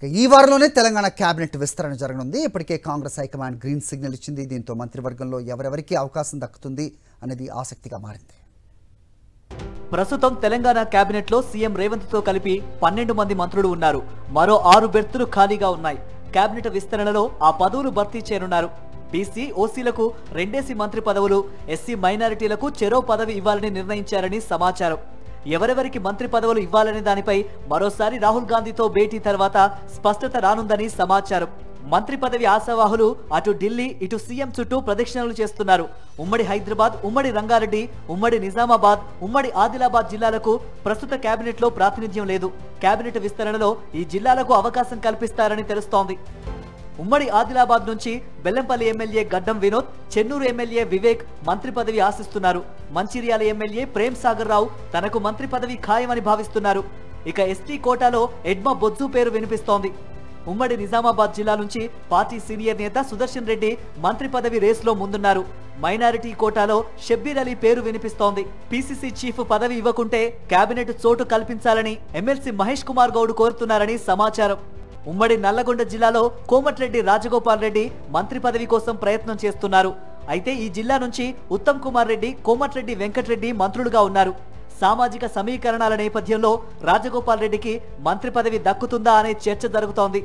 ఈ వారంలోనే తెలంగాణ కేబినెట్ విస్తరణ జరగనుంది. ఇప్పటికే కాంగ్రెస్ హైకమాండ్ గ్రీన్ సిగ్నల్ ఇచ్చింది. దీంతో మంత్రివర్గంలో ఎవరెవరికి అవకాశం దక్కుతుంది అనేది ఆసక్తిగా మారింది. ప్రస్తుతం తెలంగాణ కేబినెట్ లో సీఎం రేవంత్ తో కలిపి 12 మంది మంత్రులు ఉన్నారు. మరో 6 బెర్తులు ఖాళీగా ఉన్నాయి. కేబినెట్ విస్తరణలో ఆ పదవులు భర్తీ చేయనున్నారు. బీసీ, ఓసీలకు 2 మంత్రి పదవులు, ఎస్సీ మైనారిటీలకు చెరో పదవి ఇవ్వాలని నిర్ణయించారని సమాచారం. ఎవరెవరికి మంత్రి పదవులు ఇవ్వాలనే దానిపై మరోసారి రాహుల్ గాంధీతో భేటీ తర్వాత స్పష్టత రానుందని సమాచారం. మంత్రి పదవి ఆశావాహులు అటు ఢిల్లీ ఇటు సీఎం చుట్టూ ప్రదక్షిణలు చేస్తున్నారు. ఉమ్మడి హైదరాబాద్, ఉమ్మడి రంగారెడ్డి, ఉమ్మడి నిజామాబాద్, ఉమ్మడి ఆదిలాబాద్ జిల్లాలకు ప్రస్తుత కేబినెట్ లో ప్రాతినిధ్యం లేదు. కేబినెట్ విస్తరణలో ఈ జిల్లాలకు అవకాశం కల్పిస్తారని తెలుస్తోంది. ఉమ్మడి ఆదిలాబాద్ నుంచి బెల్లంపల్లి ఎమ్మెల్యే గడ్డం వినోద్, చెన్నూరు ఎమ్మెల్యే వివేక్ మంత్రి పదవి ఆశిస్తున్నారు. మంచిర్యాల ఎమ్మెల్యే ప్రేమ్ సాగర్ రావు తనకు మంత్రి పదవి ఖాయమని భావిస్తున్నారు. ఇక ఎస్టీ కోటాలో ఎడ్మ బొజ్జు పేరు వినిపిస్తోంది. ఉమ్మడి నిజామాబాద్ జిల్లా నుంచి పార్టీ సీనియర్ నేత సుదర్శన్ రెడ్డి మంత్రి పదవి రేసులో ముందున్నారు. మైనారిటీ కోటాలో షబ్బీర్ అలీ పేరు వినిపిస్తోంది. పీసీసీ చీఫ్ పదవి ఇవ్వకుంటే కేబినెట్ చోటు కల్పించాలని ఎమ్మెల్సీ మహేష్ కుమార్ గౌడ్ కోరుతున్నారని సమాచారం. ఉమ్మడి నల్లగొండ జిల్లాలో కోమటిరెడ్డి రాజగోపాల్ రెడ్డి మంత్రి పదవి కోసం ప్రయత్నం చేస్తున్నారు. అయితే ఈ జిల్లా నుంచి ఉత్తమ్ కుమార్ రెడ్డి, కోమటిరెడ్డి వెంకటరెడ్డి మంత్రులుగా ఉన్నారు. సామాజిక సమీకరణాల నేపథ్యంలో రాజగోపాల్ రెడ్డికి మంత్రి పదవి దక్కుతుందా అనే చర్చ జరుగుతోంది.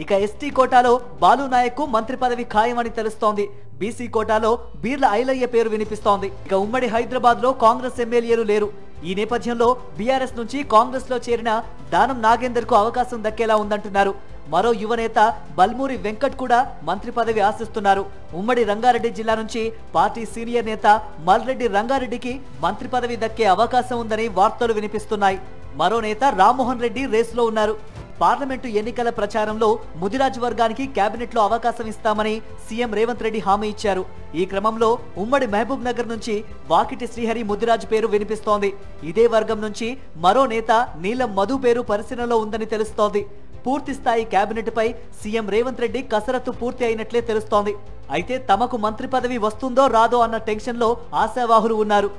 ఇక ఎస్టీ కోటాలో బాలు నాయక్ మంత్రి పదవి ఖాయమని తెలుస్తోంది. బీసీ కోటాలో బీర్ల ఐలయ్య పేరు వినిపిస్తోంది. ఇక ఉమ్మడి హైదరాబాద్ లో కాంగ్రెస్ ఎమ్మెల్యేలు లేరు. ఈ నేపథ్యంలో బీఆర్ఎస్ నుంచి కాంగ్రెస్ లో చేరిన దానం నాగేందర్ కు అవకాశం దక్కేలా ఉందంటున్నారు. మరో యువనేత బల్మూరి వెంకట్ కూడా మంత్రి పదవి ఆశిస్తున్నారు. ఉమ్మడి రంగారెడ్డి జిల్లా నుంచి పార్టీ సీనియర్ నేత మల్రెడ్డి రంగారెడ్డికి మంత్రి పదవి దక్కే అవకాశం ఉందని వార్తలు వినిపిస్తున్నాయి. మరో నేత రామ్మోహన్ రెడ్డి రేసులో ఉన్నారు. పార్లమెంటు ఎన్నికల ప్రచారంలో ముదిరాజ్ వర్గానికి కేబినెట్ లో అవకాశం ఇస్తామని సీఎం రేవంత్ రెడ్డి హామీ ఇచ్చారు. ఈ క్రమంలో ఉమ్మడి మహబూబ్ నగర్ నుంచి వాకిటి శ్రీహరి ముదిరాజ్ పేరు వినిపిస్తోంది. ఇదే వర్గం నుంచి మరో నేత నీలం మధు పేరు పరిశీలనలో ఉందని తెలుస్తోంది. పూర్తి స్థాయి కేబినెట్ పై సీఎం రేవంత్ రెడ్డి కసరత్తు పూర్తి అయినట్లే తెలుస్తోంది. అయితే తమకు మంత్రి పదవి వస్తుందో రాదో అన్న టెన్షన్ లో ఆశావాహులు ఉన్నారు.